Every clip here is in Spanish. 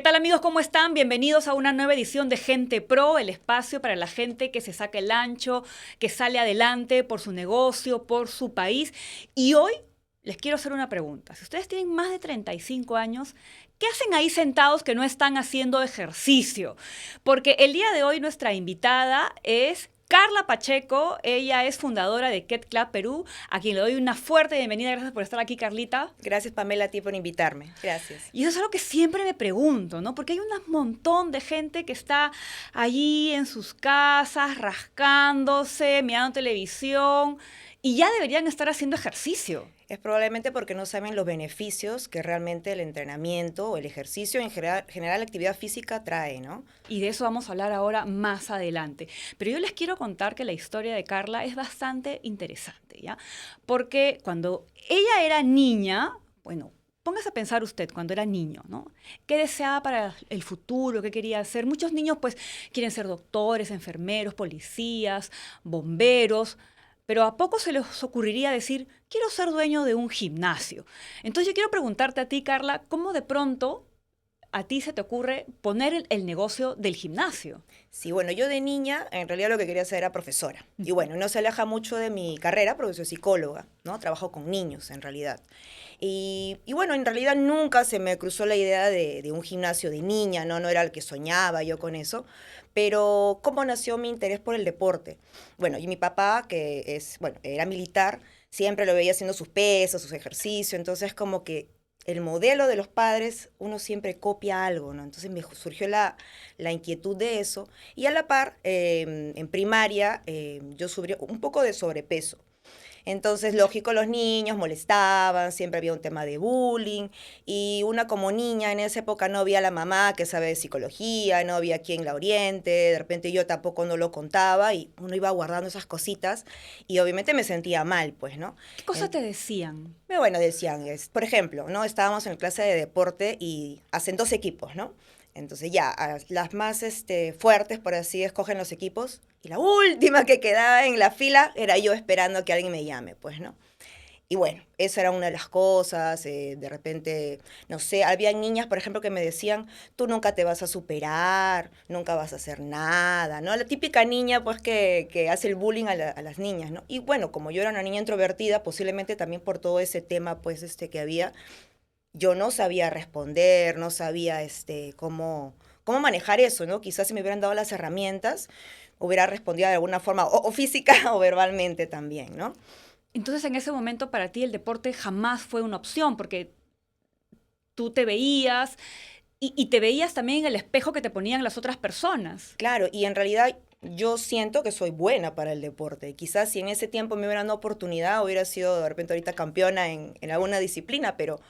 ¿Qué tal amigos? ¿Cómo están? Bienvenidos a una nueva edición de Gente Pro, el espacio para la gente que se saca el ancho, que sale adelante por su negocio, por su país. Y hoy les quiero hacer una pregunta. Si ustedes tienen más de 35 años, ¿qué hacen ahí sentados que no están haciendo ejercicio? Porque el día de hoy nuestra invitada es Carla Pacheco. Ella es fundadora de Ket Club Perú, a quien le doy una fuerte bienvenida. Gracias por estar aquí, Carlita. Gracias, Pamela, a ti por invitarme. Gracias. Y eso es algo que siempre me pregunto, ¿no? Porque hay un montón de gente que está allí en sus casas, rascándose, mirando televisión, y ya deberían estar haciendo ejercicio. Es probablemente porque no saben los beneficios que realmente el entrenamiento o el ejercicio, en general la actividad física trae, ¿no? Y de eso vamos a hablar ahora más adelante. Pero yo les quiero contar que la historia de Carla es bastante interesante, ¿ya? Porque cuando ella era niña, bueno, póngase a pensar usted cuando era niño, ¿no? ¿Qué deseaba para el futuro? ¿Qué quería hacer? Muchos niños pues quieren ser doctores, enfermeros, policías, bomberos, pero ¿a poco se les ocurriría decir, quiero ser dueño de un gimnasio? Entonces yo quiero preguntarte a ti, Carla, ¿cómo de pronto a ti se te ocurre poner el negocio del gimnasio? Sí, bueno, yo de niña en realidad lo que quería hacer era profesora. Y bueno, no se aleja mucho de mi carrera porque soy psicóloga, ¿no? Trabajo con niños en realidad. Y bueno, en realidad nunca se me cruzó la idea de un gimnasio de niña, ¿no? No era el que soñaba yo con eso. Pero ¿cómo nació mi interés por el deporte? Bueno, y mi papá, que es, bueno, era militar, siempre lo veía haciendo sus pesas, sus ejercicios, entonces como que el modelo de los padres, uno siempre copia algo, ¿no? Entonces me surgió la inquietud de eso. Y a la par, en primaria, yo sufrí un poco de sobrepeso. Entonces, lógico, los niños molestaban, siempre había un tema de bullying, y una como niña en esa época no había la mamá que sabe de psicología, no había quien la oriente, de repente yo tampoco no lo contaba, y uno iba guardando esas cositas, y obviamente me sentía mal, pues, ¿no? ¿Qué cosas te decían? Pero bueno, decían, por ejemplo, ¿no? Estábamos en clase de deporte y hacen dos equipos, ¿no? Entonces ya, las más fuertes, por así, escogen los equipos. Y la última que quedaba en la fila era yo esperando que alguien me llame, pues, ¿no? Y bueno, esa era una de las cosas. De repente, no sé, había niñas, por ejemplo, que me decían, tú nunca te vas a superar, nunca vas a hacer nada, ¿no? La típica niña, pues, que hace el bullying a las niñas, ¿no? Y bueno, como yo era una niña introvertida, posiblemente también por todo ese tema, pues, que había, yo no sabía responder, no sabía, cómo manejar eso, ¿no? Quizás si me hubieran dado las herramientas, hubiera respondido de alguna forma, o física o verbalmente también, ¿no? Entonces en ese momento para ti el deporte jamás fue una opción porque tú te veías y te veías también en el espejo que te ponían las otras personas. Claro, y en realidad yo siento que soy buena para el deporte. Quizás si en ese tiempo me hubieran dado oportunidad, hubiera sido de repente ahorita campeona en alguna disciplina, pero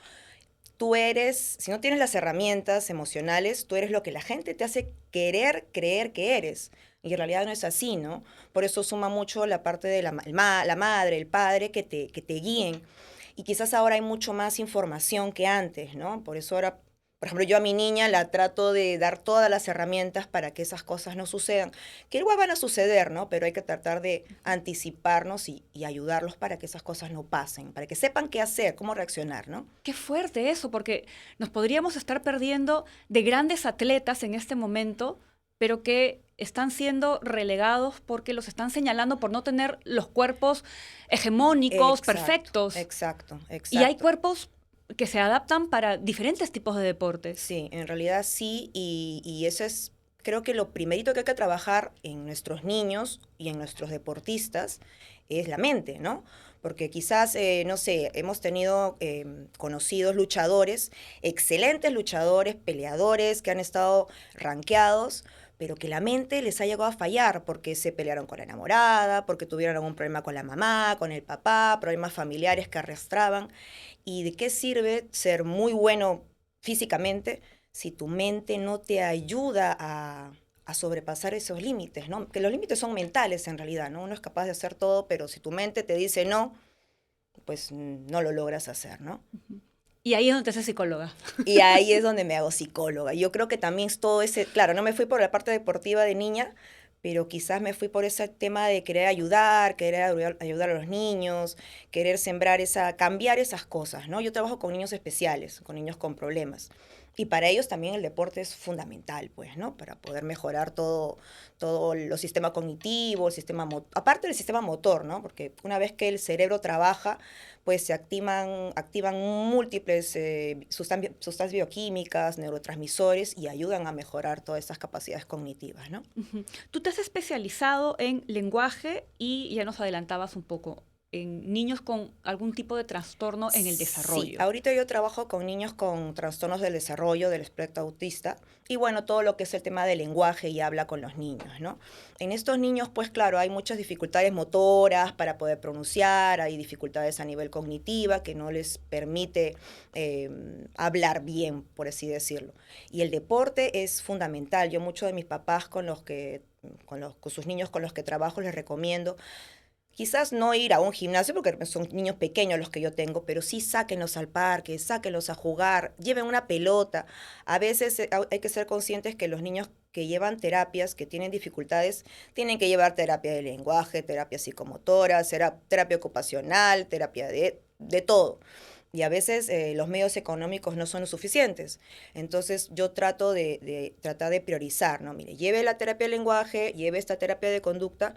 tú eres, si no tienes las herramientas emocionales, tú eres lo que la gente te hace querer creer que eres. Y en realidad no es así, ¿no? Por eso suma mucho la parte de la madre, el padre, que te guíen. Y quizás ahora hay mucho más información que antes, ¿no? Por eso ahora, por ejemplo, yo a mi niña la trato de dar todas las herramientas para que esas cosas no sucedan, que igual van a suceder, ¿no? Pero hay que tratar de anticiparnos y ayudarlos para que esas cosas no pasen, para que sepan qué hacer, cómo reaccionar, ¿no? Qué fuerte eso, porque nos podríamos estar perdiendo de grandes atletas en este momento, pero que están siendo relegados porque los están señalando por no tener los cuerpos hegemónicos, Exacto, perfectos. exacto, Y hay exacto. cuerpos que se adaptan para diferentes tipos de deportes. Sí, en realidad sí, y eso es, creo que lo primerito que hay que trabajar en nuestros niños y en nuestros deportistas es la mente, ¿no? Porque quizás, no sé, hemos tenido conocidos luchadores, excelentes luchadores, peleadores que han estado rankeados, pero que la mente les ha llegado a fallar porque se pelearon con la enamorada, porque tuvieron algún problema con la mamá, con el papá, problemas familiares que arrastraban. ¿Y de qué sirve ser muy bueno físicamente si tu mente no te ayuda a sobrepasar esos límites, ¿no? Que los límites son mentales en realidad, ¿no? Uno es capaz de hacer todo, pero si tu mente te dice no, pues no lo logras hacer, ¿no? Y ahí es donde te haces psicóloga. Y ahí es donde me hago psicóloga. Yo creo que también es todo ese, claro, no me fui por la parte deportiva de niña, pero quizás me fui por ese tema de querer ayudar, ayudar a los niños, querer sembrar cambiar esas cosas, ¿no? Yo trabajo con niños especiales, con niños con problemas. Y para ellos también el deporte es fundamental, pues, ¿no? Para poder mejorar todo los sistemas cognitivos, aparte del sistema motor, ¿no? Porque una vez que el cerebro trabaja, pues se activan múltiples sustancias bioquímicas, neurotransmisores y ayudan a mejorar todas estas capacidades cognitivas, ¿no? Ujú. Tú te has especializado en lenguaje y ya nos adelantabas un poco en niños con algún tipo de trastorno en el Sí, desarrollo. ahorita yo trabajo con niños con trastornos del desarrollo del espectro autista y bueno, todo lo que es el tema del lenguaje y habla con los niños, ¿no? En estos niños, pues claro, hay muchas dificultades motoras para poder pronunciar, hay dificultades a nivel cognitiva que no les permite hablar bien, por así decirlo. Y el deporte es fundamental. Yo muchos de mis papás con sus niños con los que trabajo les recomiendo quizás no ir a un gimnasio porque son niños pequeños los que yo tengo, pero sí sáquenlos al parque, sáquenlos a jugar, lleven una pelota. A veces hay que ser conscientes que los niños que llevan terapias, que tienen dificultades, tienen que llevar terapia de lenguaje, terapia psicomotora, terapia ocupacional, terapia de todo. Y a veces los medios económicos no son los suficientes. Entonces yo tratar de priorizar, ¿no? Mire, lleve la terapia de lenguaje, lleve esta terapia de conducta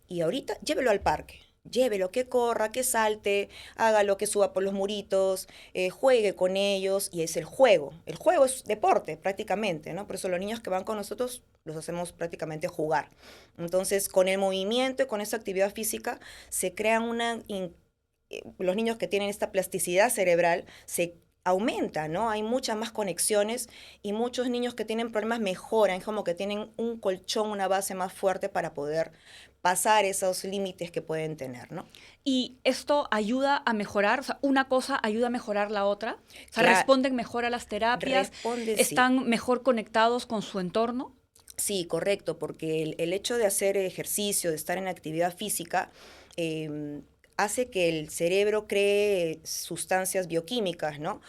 y ahorita llévelo al parque. Llévelo, que corra, que salte, hágalo, que suba por los muritos, juegue con ellos, y es el juego. El juego es deporte prácticamente, ¿no? Por eso los niños que van con nosotros los hacemos prácticamente jugar. Entonces, con el movimiento y con esa actividad física se crean los niños que tienen esta plasticidad cerebral se aumenta, ¿no? Hay muchas más conexiones y muchos niños que tienen problemas mejoran, como que tienen un colchón, una base más fuerte para poder pasar esos límites que pueden tener, ¿no? Y esto ayuda a mejorar, o sea, una cosa ayuda a mejorar la otra. O sea, Claro, responden mejor a las terapias, responde sí. están mejor conectados con su entorno. Sí, correcto, porque el hecho de hacer ejercicio, de estar en actividad física, em, hace que el cerebro cree sustancias bioquímicas, ¿no?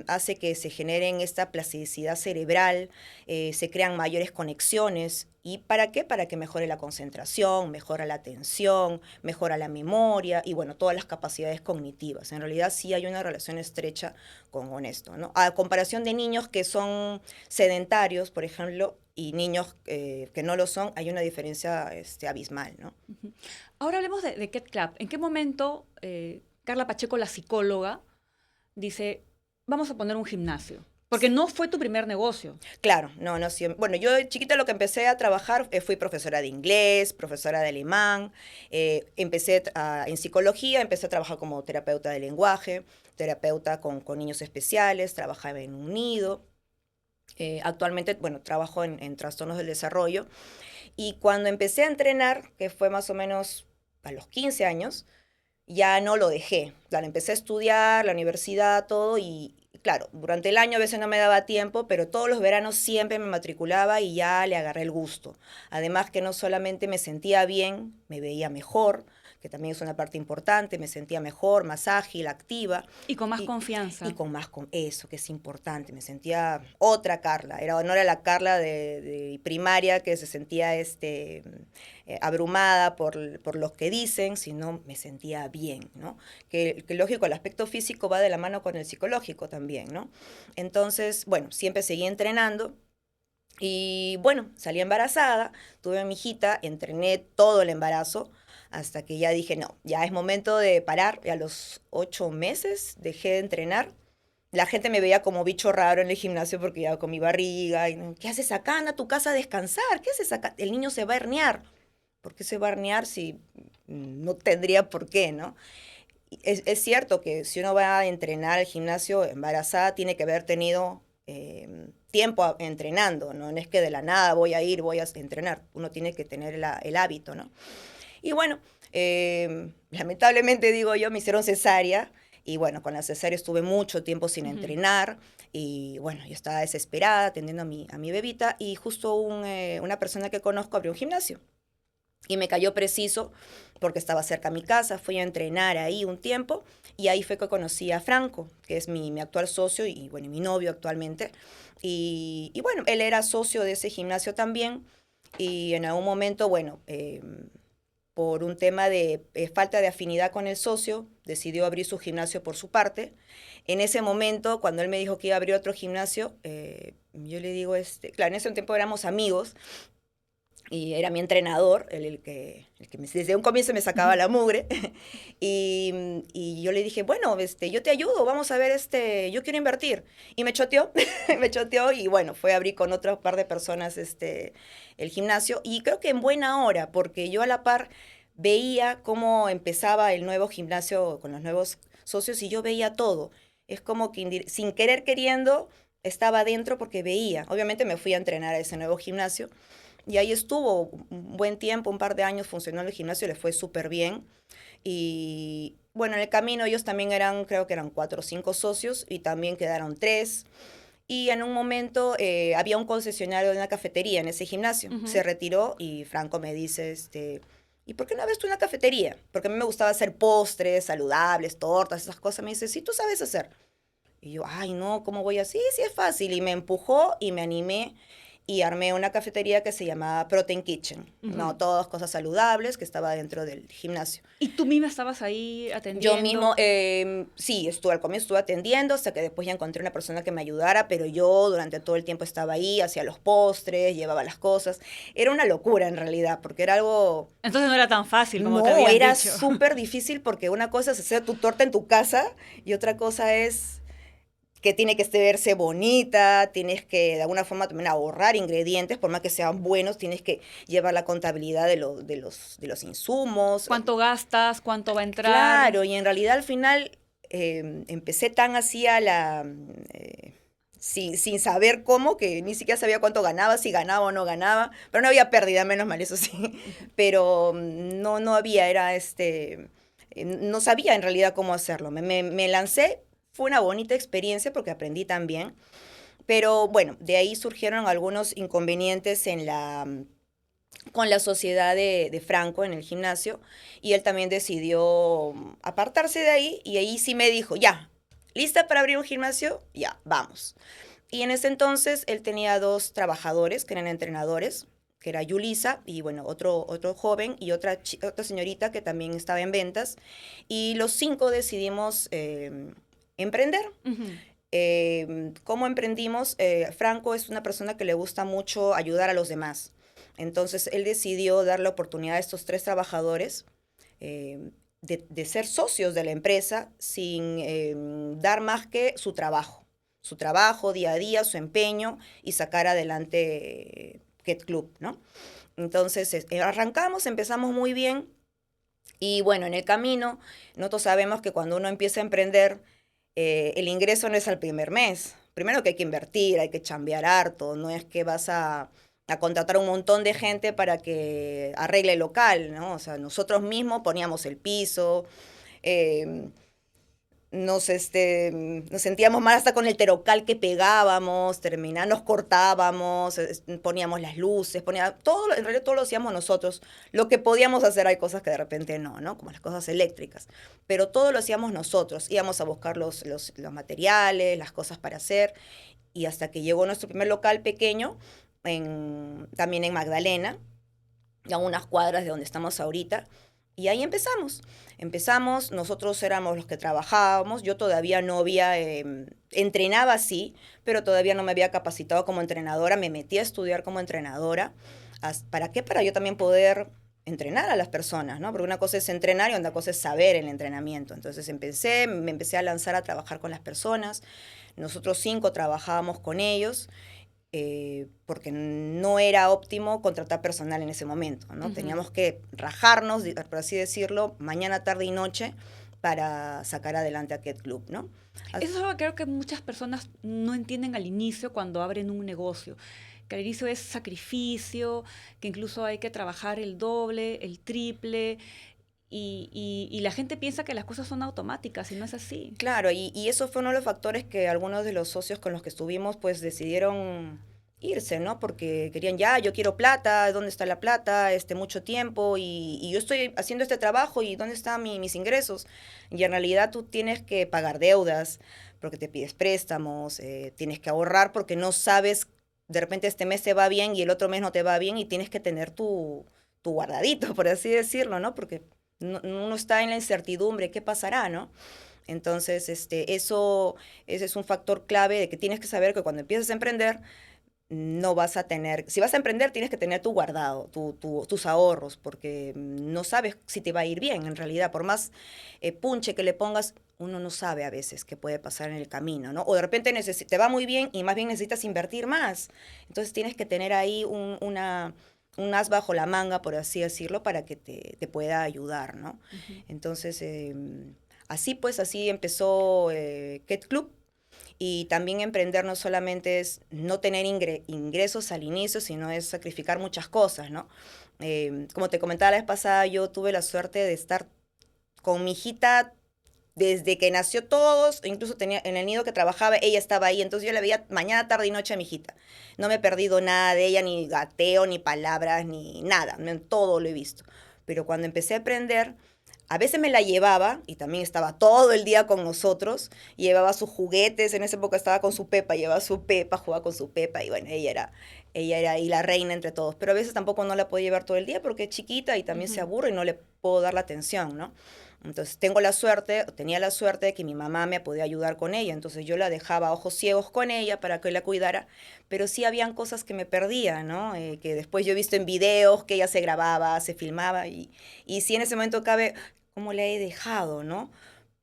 Hace que se generen esta plasticidad cerebral, se crean mayores conexiones. ¿Y para qué? Para que mejore la concentración, mejora la atención, mejora la memoria y, bueno, todas las capacidades cognitivas. En realidad sí hay una relación estrecha con esto, ¿no? A comparación de niños que son sedentarios, por ejemplo, y niños que no lo son, hay una diferencia abismal, ¿no? Ujú. Ahora hablemos de Ket Club. ¿En qué momento Carla Pacheco, la psicóloga, dice, vamos a poner un gimnasio? Porque no fue tu primer negocio. Claro, no, no siempre. Bueno, yo de chiquita lo que empecé a trabajar fui profesora de inglés, profesora de alemán, en psicología, empecé a trabajar como terapeuta de lenguaje, terapeuta con niños especiales, trabajaba en un nido. Actualmente, bueno, trabajo en trastornos del desarrollo. Y cuando empecé a entrenar, que fue más o menos a los 15 años, ya no lo dejé. Claro, empecé a estudiar, la universidad, todo, y claro, durante el año a veces no me daba tiempo, pero todos los veranos siempre me matriculaba y ya le agarré el gusto. Además que no solamente me sentía bien, me veía mejor, que también es una parte importante, me sentía mejor, más ágil, activa. Y con más Y, y confianza. con más con eso, que es importante. Me sentía otra Carla. No era la Carla de primaria que se sentía abrumada por lo que dicen, sino me sentía bien, ¿no? Que lógico, el aspecto físico va de la mano con el psicológico también, ¿no? Entonces, bueno, siempre seguí entrenando. Y bueno, salí embarazada, tuve a mi hijita, entrené todo el embarazo hasta que ya dije, no, ya es momento de parar. Y a los 8 meses dejé de entrenar. La gente me veía como bicho raro en el gimnasio porque ya con mi barriga. Y, ¿qué haces acá? Anda a tu casa a descansar. ¿Qué haces acá? El niño se va a herniar. ¿Por qué se va a herniar si no tendría por qué, no? Es cierto que si uno va a entrenar al gimnasio embarazada, tiene que haber tenido tiempo entrenando, ¿no? No es que de la nada voy a entrenar. Uno tiene que tener el hábito, ¿no? Y bueno, lamentablemente digo yo, me hicieron cesárea. Y bueno, con la cesárea estuve mucho tiempo sin Ujú. entrenar. Y bueno, yo estaba desesperada atendiendo a mi bebita. Y justo una persona que conozco abrió un gimnasio. Y me cayó preciso porque estaba cerca a mi casa, fui a entrenar ahí un tiempo y ahí fue que conocí a Franco, que es mi actual socio y bueno, mi novio actualmente. Y bueno, él era socio de ese gimnasio también y en algún momento, bueno, por un tema de falta de afinidad con el socio, decidió abrir su gimnasio por su parte. En ese momento, cuando él me dijo que iba a abrir otro gimnasio, yo le digo, claro, en ese tiempo éramos amigos, y era mi entrenador, desde un comienzo me sacaba la mugre, y yo le dije, bueno, yo te ayudo, vamos a ver, yo quiero invertir. Y me choteó, me choteó, y bueno, fue a abrir con otro par de personas el gimnasio, y creo que en buena hora, porque yo a la par veía cómo empezaba el nuevo gimnasio con los nuevos socios, y yo veía todo. Es como que sin querer queriendo estaba dentro porque veía. Obviamente me fui a entrenar a ese nuevo gimnasio, y ahí estuvo un buen tiempo, un par de años funcionó el gimnasio, le fue súper bien. Y bueno, en el camino ellos también creo que eran 4 o 5 socios, y también quedaron 3. Y en un momento había un concesionario de una cafetería en ese gimnasio. Se retiró y Franco me dice, ¿y por qué no abres tú una cafetería? Porque a mí me gustaba hacer postres saludables, tortas, esas cosas. Me dice, sí, tú sabes hacer. Y yo, ay, no, ¿cómo voy así? Sí, es fácil. Y me empujó y me animé, y armé una cafetería que se llamaba Protein Kitchen. No, todas cosas saludables, que estaba dentro del gimnasio. ¿Y tú misma estabas ahí Yo atendiendo? mismo, sí, al comienzo estuve atendiendo, hasta que después ya encontré una persona que me ayudara, pero yo durante todo el tiempo estaba ahí, hacía los postres, llevaba las cosas. Era una locura en realidad, porque era algo... Entonces no era tan fácil como te No, habían era dicho. súper difícil, porque una cosa es hacer tu torta en tu casa y otra cosa es que tiene que verse bonita, tienes que de alguna forma también ahorrar ingredientes, por más que sean buenos, tienes que llevar la contabilidad de los insumos. ¿Cuánto gastas? ¿Cuánto va a entrar? Claro, y en realidad al final empecé tan así sin saber cómo, que ni siquiera sabía cuánto ganaba, si ganaba o no ganaba, pero no había pérdida, menos mal, eso sí, pero no había, no sabía en realidad cómo hacerlo. Me lancé, fue una bonita experiencia porque aprendí también, pero bueno, de ahí surgieron algunos inconvenientes con la sociedad de Franco en el gimnasio, y él también decidió apartarse de ahí, y ahí sí me dijo, ya, ¿lista para abrir un gimnasio? Ya, vamos. Y en ese entonces él tenía 2 trabajadores que eran entrenadores, que era Yulisa y bueno, otro joven y otra señorita que también estaba en ventas, y los 5 decidimos emprender. Ujú. ¿Cómo emprendimos? Franco es una persona que le gusta mucho ayudar a los demás. Entonces él decidió dar la oportunidad a estos 3 trabajadores de ser socios de la empresa sin dar más que su trabajo día a día, su empeño, y sacar adelante Ket Club, ¿no? Entonces arrancamos, empezamos muy bien, y bueno, en el camino nosotros sabemos que cuando uno empieza a emprender, el ingreso no es al primer mes. Primero que hay que invertir, hay que chambear harto, no es que vas a contratar un montón de gente para que arregle el local, ¿no? O sea, nosotros mismos poníamos el piso, eh, nos sentíamos mal hasta con el terocal que pegábamos, nos cortábamos, poníamos las luces, en realidad todo lo hacíamos nosotros. Lo que podíamos hacer, hay cosas que de repente no, como las cosas eléctricas, pero todo lo hacíamos nosotros. Íbamos a buscar los materiales, las cosas para hacer, y hasta que llegó nuestro primer local pequeño, también en Magdalena, a unas cuadras de donde estamos ahorita. Y ahí empezamos, nosotros éramos los que trabajábamos, yo todavía no había, entrenaba sí, pero todavía no me había capacitado como entrenadora, me metí a estudiar como entrenadora. ¿Para qué? Para yo también poder entrenar a las personas, ¿no? Porque una cosa es entrenar y otra cosa es saber el entrenamiento. Entonces me empecé a lanzar a trabajar con las personas, nosotros 5 trabajábamos con ellos, porque no era óptimo contratar personal en ese momento, ¿no? Teníamos que rajarnos, por así decirlo, mañana, tarde y noche para sacar adelante a Ket Club, ¿no? Eso es algo que creo que muchas personas no entienden al inicio cuando abren un negocio, que al inicio es sacrificio, que incluso hay que trabajar el doble, el triple, y la gente piensa que las cosas son automáticas y no es así. Claro, y eso fue uno de los factores que algunos de los socios con los que estuvimos pues decidieron irse, ¿no? Porque querían, ya, yo quiero plata, ¿dónde está la plata? Mucho tiempo, y yo estoy haciendo este trabajo, ¿y dónde están mis ingresos? Y en realidad tú tienes que pagar deudas, porque te pides préstamos, tienes que ahorrar porque no sabes, de repente este mes te va bien y el otro mes no te va bien, y tienes que tener tu guardadito, por así decirlo, ¿no? Porque uno está en la incertidumbre, ¿qué pasará, no? Entonces, ese es un factor clave de que tienes que saber que cuando empiezas a emprender, no vas a tener, si vas a emprender, tienes que tener tu guardado, tus ahorros, porque no sabes si te va a ir bien en realidad. Por más punche que le pongas, uno no sabe a veces qué puede pasar en el camino, ¿no? O de repente te va muy bien y más bien necesitas invertir más. Entonces tienes que tener ahí un as bajo la manga, por así decirlo, para que te pueda ayudar, ¿no? Ujú. Entonces, así pues, así empezó Ket Club. Y también emprender no solamente es no tener ingresos al inicio, sino es sacrificar muchas cosas, ¿no? Como te comentaba la vez pasada, yo tuve la suerte de estar con mi hijita desde que nació todos, incluso tenía en el nido que trabajaba, ella estaba ahí, entonces yo la veía mañana, tarde y noche a mi hijita. No me he perdido nada de ella, ni gateo, ni palabras, ni nada, todo lo he visto. Pero cuando empecé a aprender, a veces me la llevaba y también estaba todo el día con nosotros, llevaba sus juguetes, en esa época estaba con su Pepa, llevaba su Pepa, jugaba con su Pepa y bueno, ella era ahí la reina entre todos, pero a veces tampoco no la puedo llevar todo el día porque es chiquita y también se Ujú. aburre y no le puedo dar la atención, ¿no? Entonces tengo la suerte, tenía la suerte de que mi mamá me podía ayudar con ella, entonces yo la dejaba a ojos ciegos con ella para que la cuidara, pero sí habían cosas que me perdía, ¿no? Que después yo he visto en videos que ella se grababa, se filmaba y sí en ese momento cabe, ¿cómo la he dejado, no?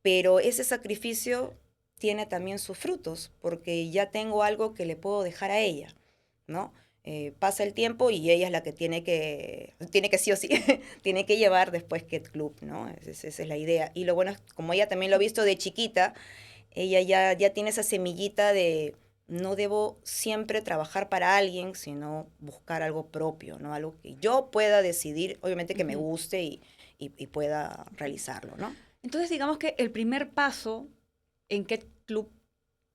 Pero ese sacrificio tiene también sus frutos, porque ya tengo algo que le puedo dejar a ella, ¿no? Pasa el tiempo y ella es la que tiene que sí o sí, tiene que llevar después Ket Club, ¿no? Esa es la idea. Y lo bueno es, como ella también lo ha visto de chiquita, ella ya tiene esa semillita de no debo siempre trabajar para alguien, sino buscar algo propio, ¿no? Algo que yo pueda decidir, obviamente que me Ujú. guste y pueda realizarlo, ¿no? Entonces, digamos que el primer paso en Ket Club,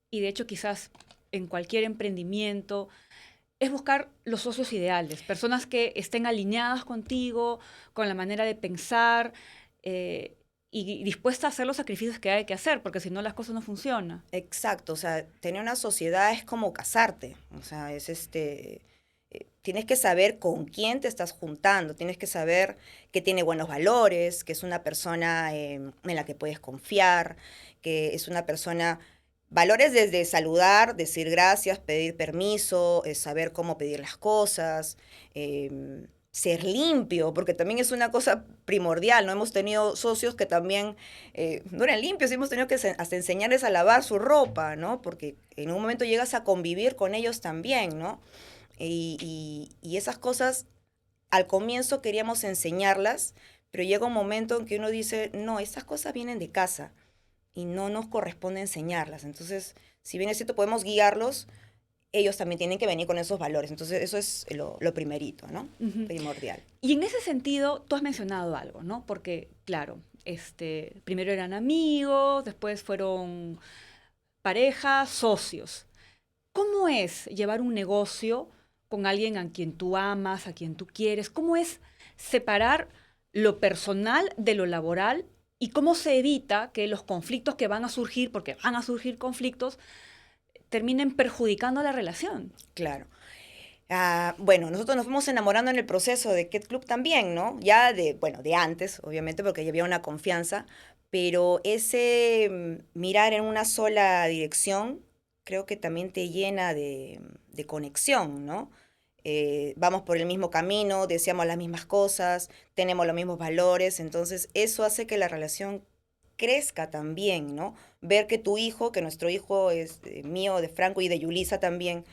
y de hecho quizás en cualquier emprendimiento, es buscar los socios ideales, personas que estén alineadas contigo, con la manera de pensar y dispuestas a hacer los sacrificios que hay que hacer, porque si no las cosas no funcionan. Exacto, o sea, tener una sociedad es como casarte, o sea, tienes que saber con quién te estás juntando, tienes que saber que tiene buenos valores, que es una persona en la que puedes confiar, que es una persona, valores desde saludar, decir gracias, pedir permiso, saber cómo pedir las cosas, ser limpio, porque también es una cosa primordial, ¿no? Hemos tenido socios que también no eran limpios, hemos tenido que hasta enseñarles a lavar su ropa, ¿no? Porque en un momento llegas a convivir con ellos también, ¿no? Y esas cosas al comienzo queríamos enseñarlas, pero llega un momento en que uno dice, no, estas cosas vienen de casa y no nos corresponde enseñarlas. Entonces, si bien es cierto, podemos guiarlos, ellos también tienen que venir con esos valores. Entonces, eso es lo primerito, ¿no? Ujú. Primordial. Y en ese sentido, tú has mencionado algo, ¿no? Porque, claro, primero eran amigos, después fueron parejas, socios. ¿Cómo es llevar un negocio con alguien a quien tú amas, a quien tú quieres? ¿Cómo es separar lo personal de lo laboral? ¿Y cómo se evita que los conflictos que van a surgir, porque van a surgir conflictos, terminen perjudicando la relación? Claro. Bueno, nosotros nos fuimos enamorando en el proceso de Ket Club también, ¿no? Ya bueno, de antes, obviamente, porque ya había una confianza, pero ese mirar en una sola dirección creo que también te llena de conexión, ¿no? Vamos por el mismo camino, deseamos las mismas cosas, tenemos los mismos valores, entonces eso hace que la relación crezca también, ¿no? Ver que tu hijo, que nuestro hijo es mío, de Franco y de Yulisa también,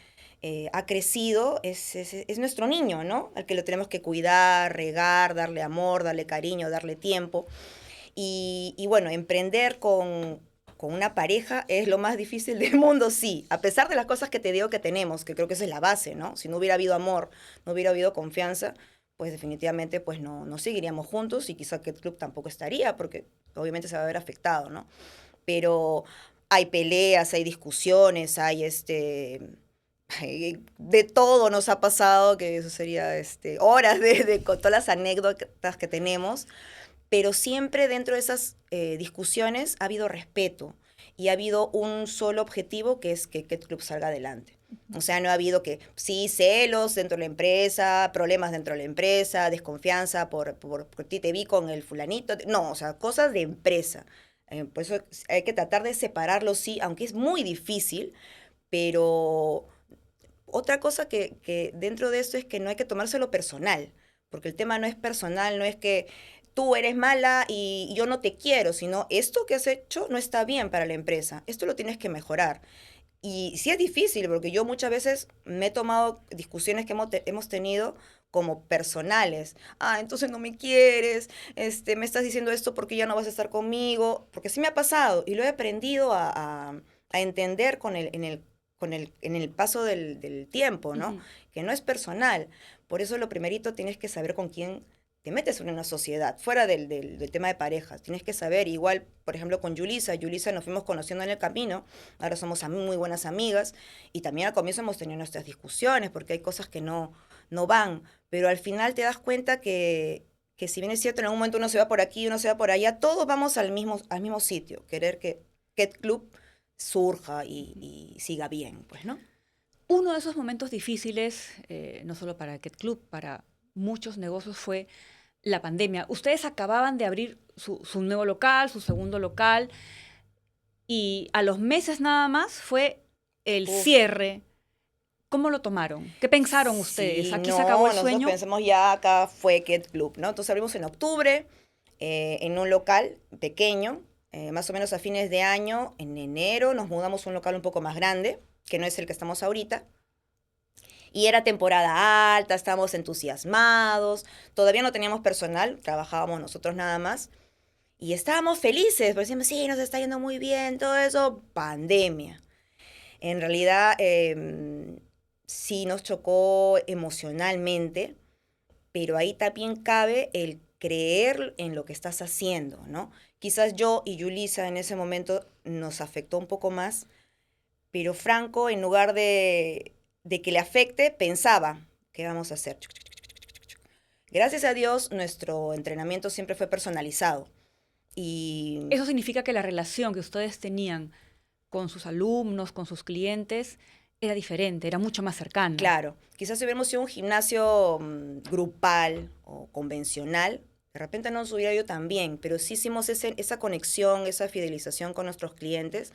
ha crecido, es nuestro niño, ¿no? Al que lo tenemos que cuidar, regar, darle amor, darle cariño, darle tiempo. Y bueno, emprender con una pareja es lo más difícil del mundo, sí, a pesar de las cosas que te digo que tenemos, que creo que esa es la base, ¿no? Si no hubiera habido amor, no hubiera habido confianza, pues definitivamente pues no seguiríamos juntos y quizá que el club tampoco estaría, porque obviamente se va a ver afectado, ¿no? Pero hay peleas, hay discusiones, hay de todo nos ha pasado, que eso sería horas con todas las anécdotas que tenemos, pero siempre dentro de esas discusiones ha habido respeto y ha habido un solo objetivo que es que Ket Club salga adelante. O sea, no ha habido que, sí, celos dentro de la empresa, problemas dentro de la empresa, desconfianza por ti te vi con el fulanito. No, o sea, cosas de empresa. Por eso hay que tratar de separarlo, sí, aunque es muy difícil, pero otra cosa que dentro de esto es que no hay que tomárselo personal, porque el tema no es personal, no es que tú eres mala y yo no te quiero, sino esto que has hecho no está bien para la empresa, esto lo tienes que mejorar. Y sí es difícil, porque yo muchas veces me he tomado discusiones que hemos tenido como personales. Ah, entonces no me quieres, me estás diciendo esto porque ya no vas a estar conmigo, porque sí me ha pasado y lo he aprendido a entender en el paso del tiempo, ¿no? Ujú. Que no es personal. Por eso lo primerito tienes que saber con quién te metes en una sociedad, fuera del tema de parejas. Tienes que saber, igual, por ejemplo, con Yulisa nos fuimos conociendo en el camino, ahora somos muy buenas amigas, y también al comienzo hemos tenido nuestras discusiones, porque hay cosas que no van, pero al final te das cuenta que si bien es cierto, en algún momento uno se va por aquí, uno se va por allá, todos vamos al mismo sitio, querer que Ket Club surja y siga bien, pues, ¿no? Uno de esos momentos difíciles, no solo para Ket Club, para muchos negocios fue la pandemia. Ustedes acababan de abrir su nuevo local, su segundo local, y a los meses nada más fue el Uf. cierre. ¿Cómo lo tomaron? ¿Qué pensaron ustedes? Sí, ¿Aquí se acabó no, el nosotros sueño? pensamos ya acá fue Ket Club, ¿no? Entonces abrimos en octubre en un local pequeño, más o menos a fines de año, en enero nos mudamos a un local un poco más grande, que no es el que estamos ahorita, y era temporada alta, estábamos entusiasmados, todavía no teníamos personal, trabajábamos nosotros nada más, y estábamos felices, pues decíamos, sí, nos está yendo muy bien, todo eso, pandemia. En realidad, sí nos chocó emocionalmente, pero ahí también cabe el creer en lo que estás haciendo, ¿no? Quizás yo y Yulisa en ese momento nos afectó un poco más, pero Franco, en lugar de que le afecte, pensaba, ¿qué vamos a hacer? Gracias a Dios, nuestro entrenamiento siempre fue personalizado. Y Eso significa que la relación que ustedes tenían con sus alumnos, con sus clientes, era diferente, era mucho más cercana. claro, quizás si hubiéramos sido un gimnasio grupal o convencional, de repente no nos hubiera ido tan bien, pero sí hicimos esa conexión, esa fidelización con nuestros clientes,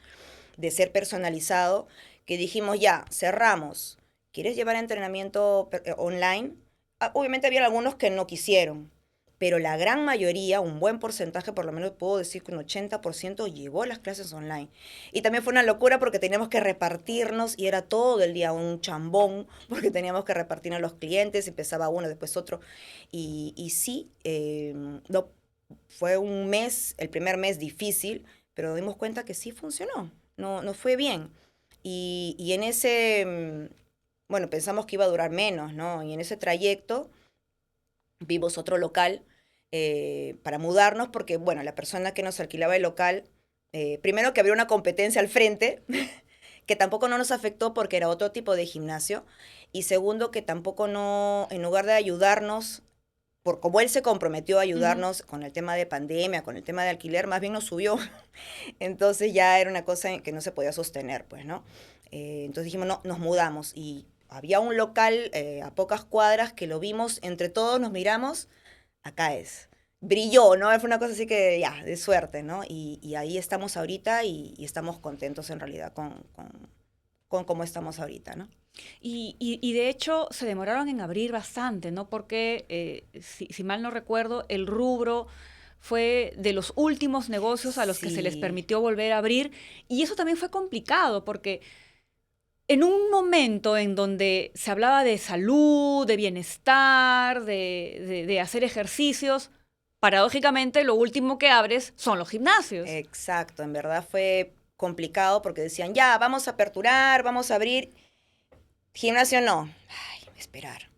de ser personalizado, que dijimos ya, cerramos. ¿Quieres llevar entrenamiento online? Ah, obviamente había algunos que no quisieron, pero la gran mayoría, un buen porcentaje, por lo menos puedo decir que un 80% llevó las clases online. Y también fue una locura porque teníamos que repartirnos y era todo el día un chambón porque teníamos que repartir a los clientes, empezaba uno, después otro. Y sí, no, fue un mes, el primer mes difícil, pero nos dimos cuenta que sí funcionó, no fue bien. Y en ese, bueno, pensamos que iba a durar menos, ¿no? Y en ese trayecto vimos otro local para mudarnos porque, bueno, la persona que nos alquilaba el local, primero que había una competencia al frente, que tampoco no nos afectó porque era otro tipo de gimnasio, y segundo que tampoco no, en lugar de ayudarnos, por como él se comprometió a Ujú. ayudarnos con el tema de pandemia, con el tema de alquiler, más bien nos subió. Entonces ya era una cosa que no se podía sostener, pues, ¿no? Entonces dijimos, no, nos mudamos. Y había un local a pocas cuadras que lo vimos, entre todos nos miramos, acá es. Brilló, ¿no? Fue una cosa así que ya, de suerte, ¿no? Y ahí estamos ahorita y estamos contentos en realidad con cómo estamos ahorita, ¿no? Y de hecho se demoraron en abrir bastante, ¿no? Porque, si mal no recuerdo, el rubro fue de los últimos negocios a los que se les Sí, permitió volver a abrir. Y eso también fue complicado porque en un momento en donde se hablaba de salud, de bienestar, de hacer ejercicios, paradójicamente lo último que abres son los gimnasios. exacto. En verdad fue complicado porque decían, ya, vamos a aperturar, vamos a abrir. Gimnasio no. Ay, esperar.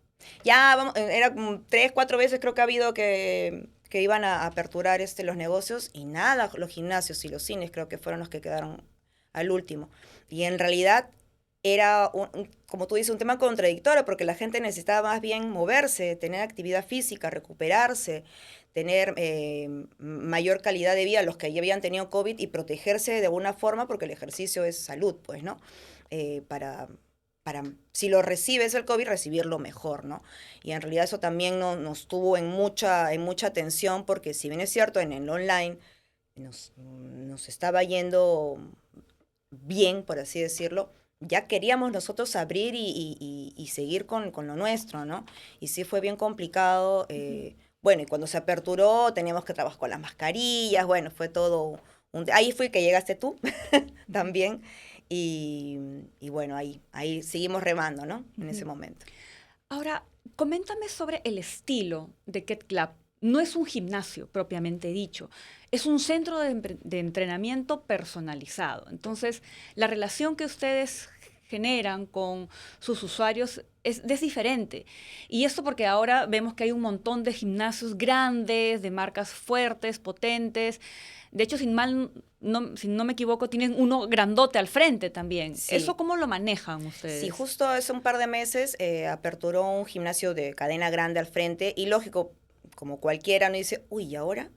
Ya, vamos, era como 3, 4 veces creo que ha habido que iban a aperturar los negocios y nada, los gimnasios y los cines creo que fueron los que quedaron al último. Y en realidad era, como tú dices, un tema contradictorio porque la gente necesitaba más bien moverse, tener actividad física, recuperarse, tener mayor calidad de vida los que ya habían tenido COVID y protegerse de alguna forma porque el ejercicio es salud, pues, ¿no? Para si lo recibes el COVID, recibirlo mejor, ¿no? Y en realidad eso también nos tuvo en mucha tensión, porque si bien es cierto, en el online nos estaba yendo bien, por así decirlo, ya queríamos nosotros abrir y seguir con lo nuestro, ¿no? Y sí fue bien complicado. Bueno, y cuando se aperturó teníamos que trabajar con las mascarillas, bueno, fue todo ahí fue que llegaste tú también. Y bueno, ahí seguimos remando, ¿no? En ese Ujú. momento. Ahora, coméntame sobre el estilo de Ket Club. No es un gimnasio propiamente dicho, es un centro de entrenamiento personalizado. Entonces, la relación que ustedes generan con sus usuarios es diferente. Y esto porque ahora vemos que hay un montón de gimnasios grandes, de marcas fuertes, potentes. De hecho, si no me equivoco, tienen uno grandote al frente también. ¿Eso Sí, cómo lo manejan sí, ustedes? justo hace un par de meses aperturó un gimnasio de cadena grande al frente y lógico, como cualquiera, no dice, uy, ¿y ahora?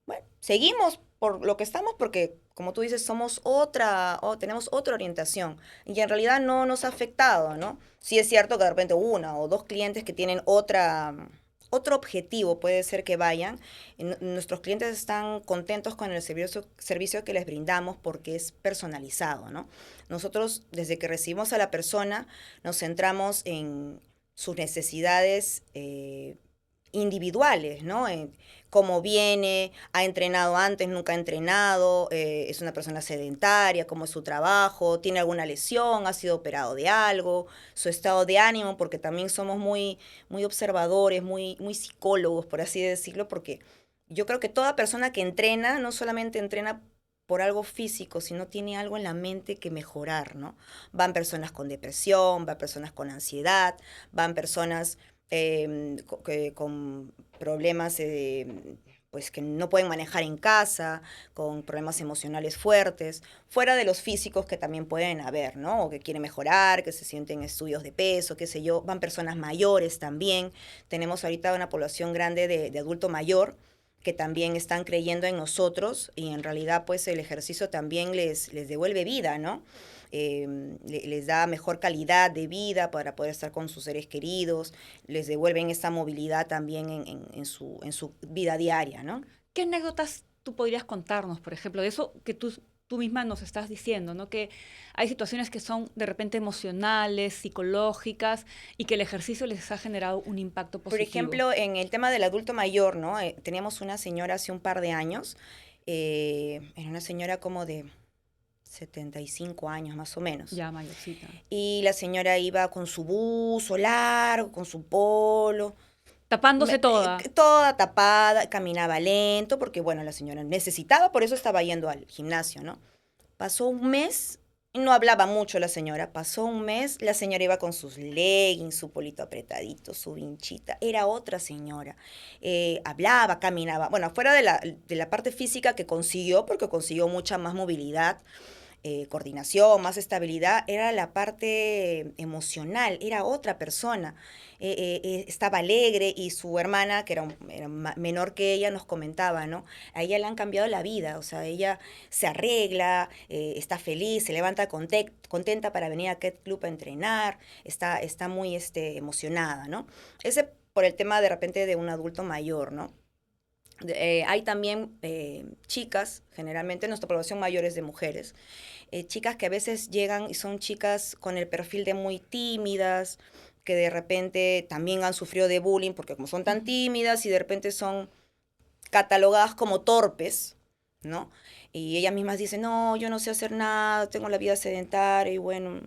Bueno, seguimos por lo que estamos porque, como tú dices, somos otra, o tenemos otra orientación y en realidad no nos ha afectado, ¿no? Sí es cierto que de repente una o dos clientes que tienen otro objetivo, puede ser que vayan. Nuestros clientes están contentos con el servicio que les brindamos porque es personalizado, ¿no? Nosotros, desde que recibimos a la persona, nos centramos en sus necesidades individuales, ¿no? En cómo viene, ha entrenado antes, nunca ha entrenado, es una persona sedentaria, cómo es su trabajo, tiene alguna lesión, ha sido operado de algo, su estado de ánimo, porque también somos muy observadores, muy psicólogos, por así decirlo, porque yo creo que toda persona que entrena no solamente entrena por algo físico, sino tiene algo en la mente que mejorar, ¿no? Van personas con depresión, van personas con ansiedad, van personas con problemas pues que no pueden manejar en casa, con problemas emocionales fuertes, fuera de los físicos que también pueden haber, ¿no? O que quieren mejorar, que se sienten estudios de peso, qué sé yo, van personas mayores también. Tenemos ahorita una población grande de adulto mayor que también están creyendo en nosotros y en realidad pues el ejercicio también les devuelve vida, ¿no? Les da mejor calidad de vida para poder estar con sus seres queridos, les devuelven esta movilidad también en su vida diaria, ¿no? ¿Qué anécdotas tú podrías contarnos, por ejemplo, de eso que tú misma nos estás diciendo, ¿no? Que hay situaciones que son de repente emocionales, psicológicas, y que el ejercicio les ha generado un impacto Por positivo. ejemplo, en el tema del adulto mayor, ¿no? Teníamos una señora hace un par de años, era una señora como de 75 años más o menos. Ya mayorcita. Y la señora iba con su buzo largo, con su polo, Tapándose toda. toda tapada, caminaba lento, porque bueno, la señora necesitaba, por eso estaba yendo al gimnasio, ¿no? Pasó un mes, y no hablaba mucho la señora, pasó un mes, la señora iba con sus leggings, su polito apretadito, su vinchita, era otra señora. Hablaba, caminaba, bueno, fuera de la parte física que consiguió, porque consiguió mucha más movilidad, coordinación, más estabilidad, era la parte emocional, era otra persona. Estaba alegre y su hermana, que era menor que ella, nos comentaba, ¿no? A ella le han cambiado la vida, o sea, ella se arregla, está feliz, se levanta contenta para venir a Ket Club a entrenar, está muy emocionada, ¿no? Ese por el tema de repente de un adulto mayor, ¿no? Hay también chicas, generalmente nuestra población mayor es de mujeres, chicas que a veces llegan y son chicas con el perfil de muy tímidas, que de repente también han sufrido de bullying, porque como son tan Ujú. tímidas y de repente son catalogadas como torpes, ¿no? Y ellas mismas dicen, no, yo no sé hacer nada, tengo la vida sedentaria y bueno,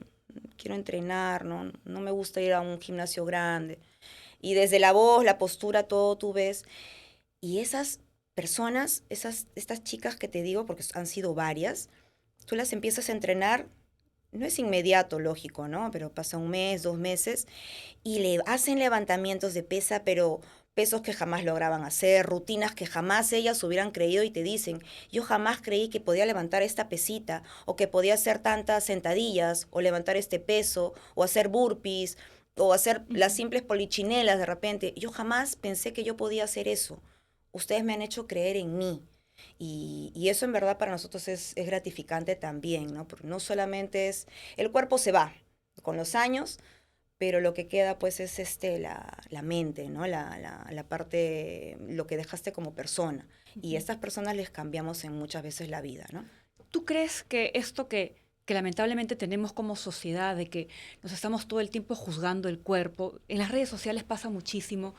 quiero entrenar, ¿no? No me gusta ir a un gimnasio grande. Y desde la voz, la postura, todo tú ves. Y esas personas, estas chicas que te digo, porque han sido varias, tú las empiezas a entrenar, no es inmediato, lógico, ¿no? Pero pasa un mes, 2 meses, y le hacen levantamientos de pesa, pero pesos que jamás lograban hacer, rutinas que jamás ellas hubieran creído y te dicen, yo jamás creí que podía levantar esta pesita, o que podía hacer tantas sentadillas, o levantar este peso, o hacer burpees, o hacer las Ujú. simples polichinelas de repente. Yo jamás pensé que yo podía hacer eso. Ustedes me han hecho creer en mí. Y eso en verdad para nosotros es gratificante también, ¿no? Porque no solamente es, el cuerpo se va, con los años, pero lo que queda pues es la mente, ¿no? La parte, lo que dejaste como persona. Y a estas personas les cambiamos en muchas veces la vida, ¿no? ¿Tú crees que esto que lamentablemente tenemos como sociedad, de que nos estamos todo el tiempo juzgando el cuerpo, en las redes sociales pasa muchísimo,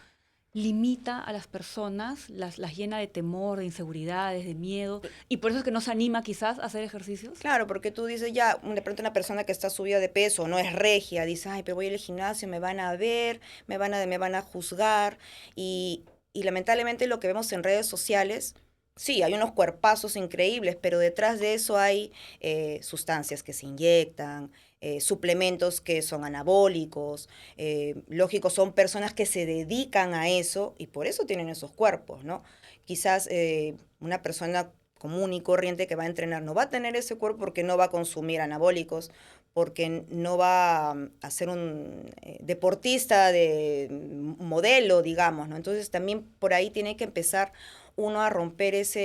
limita a las personas, las llena de temor, de inseguridades, de miedo, y por eso es que no se anima quizás a hacer ejercicios? Claro, porque tú dices ya, de pronto una persona que está subida de peso, no es regia, dice, ay, pero voy al gimnasio, me van a ver, me van a juzgar. Y lamentablemente lo que vemos en redes sociales, sí, hay unos cuerpazos increíbles, pero detrás de eso hay sustancias que se inyectan, suplementos que son anabólicos, lógico, son personas que se dedican a eso y por eso tienen esos cuerpos, ¿no? Quizás una persona común y corriente que va a entrenar no va a tener ese cuerpo porque no va a consumir anabólicos, porque no va a ser un deportista de modelo, digamos, ¿no? Entonces también por ahí tiene que empezar uno a romper esos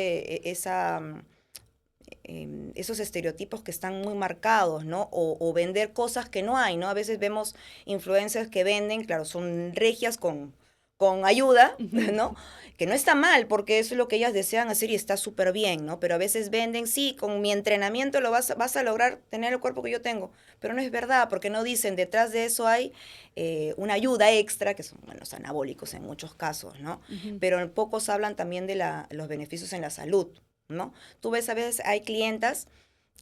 estereotipos que están muy marcados, ¿no? O vender cosas que no hay, ¿no? A veces vemos influencers que venden, claro, son regias con ayuda, Ujú. ¿no? Que no está mal, porque eso es lo que ellas desean hacer y está súper bien, ¿no? Pero a veces venden, sí, con mi entrenamiento vas a lograr tener el cuerpo que yo tengo, pero no es verdad, porque no dicen, detrás de eso hay una ayuda extra, que son, bueno, los anabólicos en muchos casos, ¿no? Ujú. Pero pocos hablan también de los beneficios en la salud, ¿no? Tú ves, a veces hay clientas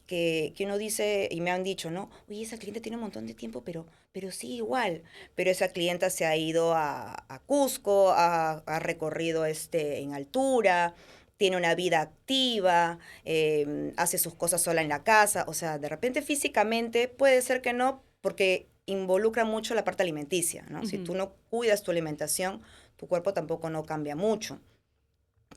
que uno dice, y me han dicho, ¿no? Oye, esa clienta tiene un montón de tiempo, pero sí igual. Pero esa clienta se ha ido a Cusco, ha recorrido en altura, tiene una vida activa, hace sus cosas sola en la casa. O sea, de repente físicamente puede ser que no, porque involucra mucho la parte alimenticia, ¿no? Si Ujú. tú no cuidas tu alimentación, tu cuerpo tampoco no cambia mucho,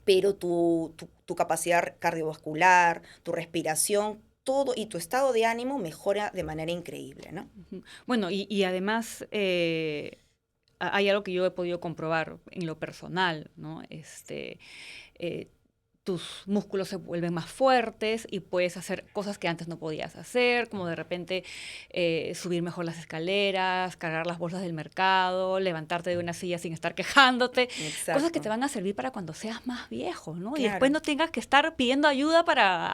pero tu capacidad cardiovascular, tu respiración, todo y tu estado de ánimo mejora de manera increíble, ¿no? Ujú. Bueno, y además hay algo que yo he podido comprobar en lo personal, ¿no? Eh, tus músculos se vuelven más fuertes y puedes hacer cosas que antes no podías hacer, como de repente subir mejor las escaleras, cargar las bolsas del mercado, levantarte de una silla sin estar quejándote, cosas que te Exacto, van a servir para cuando seas más viejo, ¿no? Y después claro, no tengas que estar pidiendo ayuda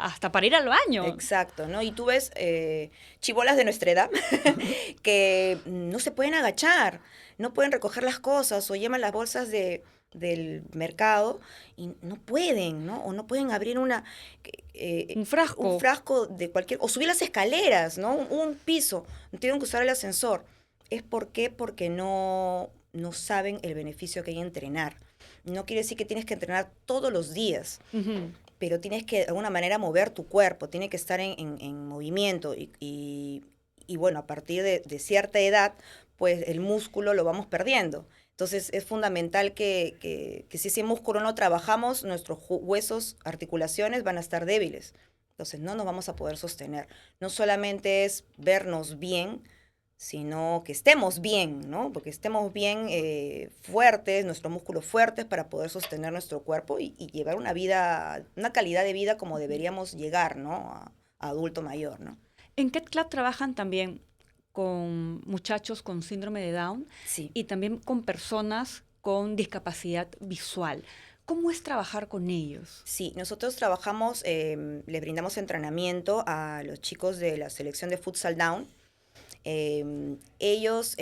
hasta para ir al baño. exacto, ¿no? Y tú ves chibolas de nuestra edad que no se pueden agachar, no pueden recoger las cosas o llevan las bolsas del mercado y no pueden, ¿no? O no pueden abrir Un un frasco. frasco de cualquier, o subir las escaleras, ¿no? Un piso, tienen que usar el ascensor. ¿Es por qué? Porque no saben el beneficio que hay en entrenar. No quiere decir que tienes que entrenar todos los días, Ujú. pero tienes que de alguna manera mover tu cuerpo, tiene que estar en movimiento y bueno, a partir de cierta edad, pues el músculo lo vamos perdiendo. Entonces es fundamental que si ese músculo no trabajamos, nuestros huesos, articulaciones van a estar débiles. Entonces no nos vamos a poder sostener. No solamente es vernos bien, sino que estemos bien, ¿no? Porque estemos bien fuertes, nuestros músculos fuertes para poder sostener nuestro cuerpo y llevar una vida, una calidad de vida como Ujú. deberíamos llegar, ¿no? A adulto mayor, ¿no? En Cat Club trabajan también con muchachos con síndrome de Down Sí, y también con personas con discapacidad visual. ¿Cómo es trabajar con ellos? sí, nosotros trabajamos, le brindamos entrenamiento a los chicos de la selección de Futsal Down. Ellos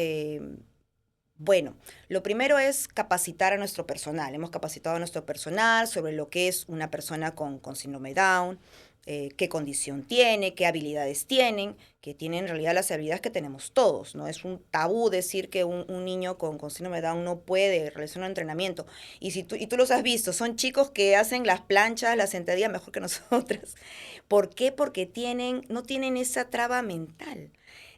bueno, lo primero es capacitar a nuestro personal. Hemos capacitado a nuestro personal sobre lo que es una persona con síndrome Down, qué condición tiene, qué habilidades tienen, que tienen en realidad las habilidades que tenemos todos. No es un tabú decir que un niño con síndrome Down no puede realizar un entrenamiento. Y tú los has visto, son chicos que hacen las planchas, las sentadillas mejor que nosotras. ¿Por qué? Porque no tienen esa traba mental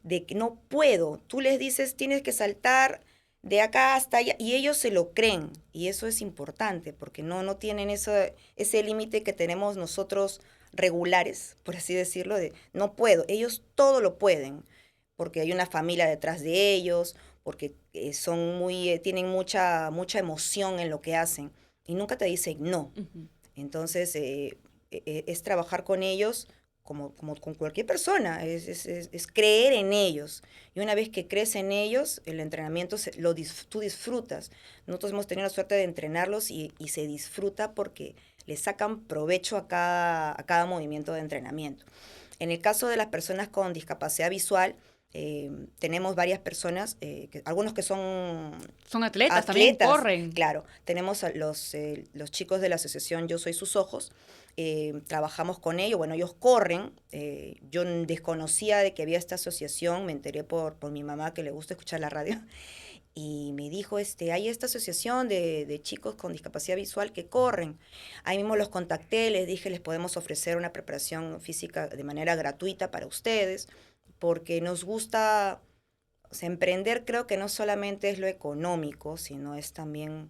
de que no puedo. Tú les dices, tienes que saltar de acá hasta allá, y ellos se lo creen, y eso es importante, porque no tienen ese límite que tenemos nosotros regulares, por así decirlo, de no puedo, ellos todo lo pueden, porque hay una familia detrás de ellos, porque tienen mucha emoción en lo que hacen, y nunca te dicen no. Ujú. Entonces, es trabajar con ellos como con cualquier persona, es creer en ellos. Y una vez que crees en ellos, el entrenamiento tú disfrutas. Nosotros hemos tenido la suerte de entrenarlos y se disfruta porque le sacan provecho a cada movimiento de entrenamiento. En el caso de las personas con discapacidad visual, tenemos varias personas, algunos que son atletas, también corren. Claro, tenemos a los chicos de la asociación Yo Soy Sus Ojos, trabajamos con ellos, bueno, ellos corren, yo desconocía de que había esta asociación, me enteré por mi mamá que le gusta escuchar la radio, y me dijo, hay esta asociación de chicos con discapacidad visual que corren. Ahí mismo los contacté, les dije, les podemos ofrecer una preparación física de manera gratuita para ustedes, porque nos gusta, o sea, emprender creo que no solamente es lo económico, sino es también,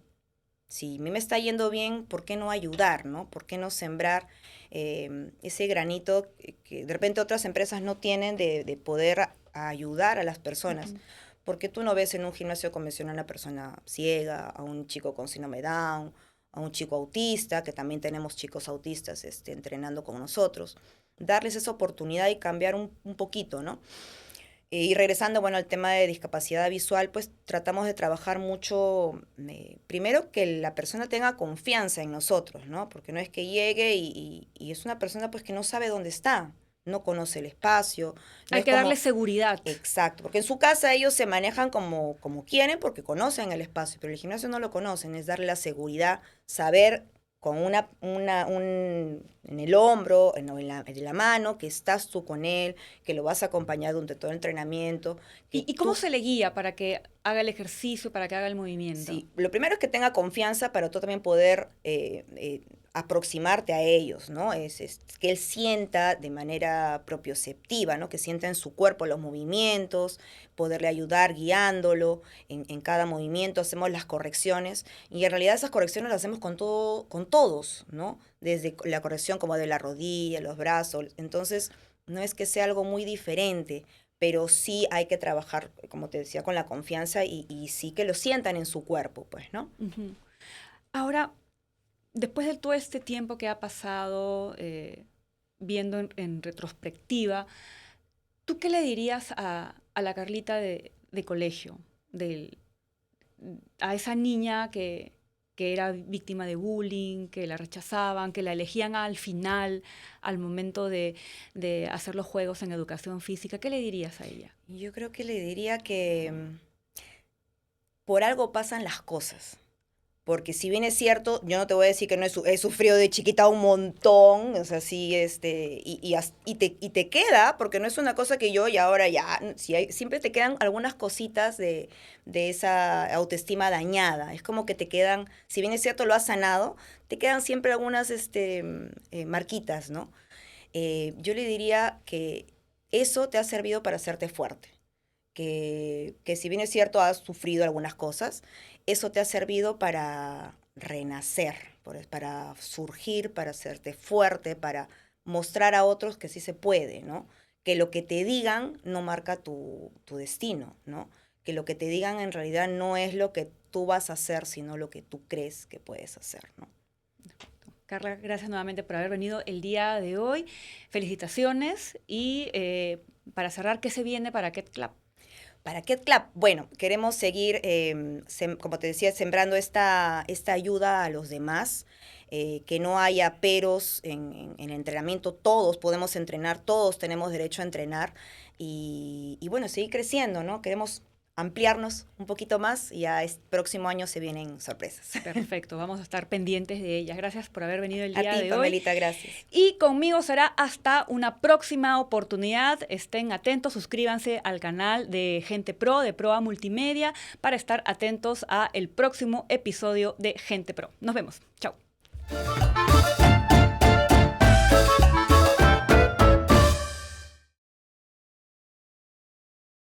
si a mí me está yendo bien, ¿por qué no ayudar, no? ¿Por qué no sembrar ese granito que de repente otras empresas no tienen de poder ayudar a las personas? Uh-huh. Porque tú no ves en un gimnasio convencional a una persona ciega, a un chico con síndrome de Down, a un chico autista, que también tenemos chicos autistas entrenando con nosotros. Darles esa oportunidad y cambiar un poquito, ¿no? Y regresando, bueno, al tema de discapacidad visual, pues tratamos de trabajar mucho, primero que la persona tenga confianza en nosotros, ¿no? Porque no es que llegue y es una persona pues que no sabe dónde está, no conoce el espacio. No Hay que darle seguridad. Exacto, porque en su casa ellos se manejan como quieren porque conocen el espacio, pero el gimnasio no lo conocen, es darle la seguridad, saber con en el hombro, en la mano, que estás tú con él, que lo vas a acompañar durante todo el entrenamiento. ¿Y cómo se le guía para que haga el ejercicio, para que haga el movimiento? Sí, lo primero es que tenga confianza para tú también poder aproximarte a ellos, ¿no? Es que él sienta de manera propioceptiva, ¿no? Que sienta en su cuerpo los movimientos, poderle ayudar guiándolo en cada movimiento, hacemos las correcciones y en realidad esas correcciones las hacemos con todos, ¿no? Desde la corrección como de la rodilla, los brazos, entonces no es que sea algo muy diferente, pero sí hay que trabajar, como te decía, con la confianza y sí que lo sientan en su cuerpo, pues, ¿no? Uh-huh. Ahora, después de todo este tiempo que ha pasado, viendo en retrospectiva, ¿tú qué le dirías a la Carlita de colegio? A esa niña que era víctima de bullying, que la rechazaban, que la elegían al final, al momento de hacer los juegos en educación física. ¿Qué le dirías a ella? Yo creo que le diría que por algo pasan las cosas. Porque si bien es cierto, yo no te voy a decir que no he sufrido de chiquita un montón, o sea, sí, y te queda, porque no es una cosa que yo y ahora ya, siempre te quedan algunas cositas de esa autoestima dañada. Es como que te quedan, si bien es cierto, lo has sanado, te quedan siempre algunas marquitas, ¿no? Yo le diría que eso te ha servido para hacerte fuerte. Que si bien es cierto, has sufrido algunas cosas, eso te ha servido para renacer, para surgir, para hacerte fuerte, para mostrar a otros que sí se puede, ¿no? Que lo que te digan no marca tu destino, ¿no? Que lo que te digan en realidad no es lo que tú vas a hacer, sino lo que tú crees que puedes hacer, ¿no? Carla, gracias nuevamente por haber venido el día de hoy. Felicitaciones y para cerrar, ¿qué se viene para Ket Club? Para Ket Club, bueno, queremos seguir, como te decía, sembrando esta ayuda a los demás, que no haya peros en el entrenamiento, todos podemos entrenar, todos tenemos derecho a entrenar y bueno, seguir creciendo, ¿no? Queremos ampliarnos un poquito más y ya próximo año se vienen sorpresas. Perfecto, vamos a estar pendientes de ellas. Gracias por haber venido el día de hoy. Pamelita, gracias. Y conmigo será hasta una próxima oportunidad. Estén atentos, suscríbanse al canal de Gente Pro, de Proa Multimedia, para estar atentos a el próximo episodio de Gente Pro. Nos vemos. Chao.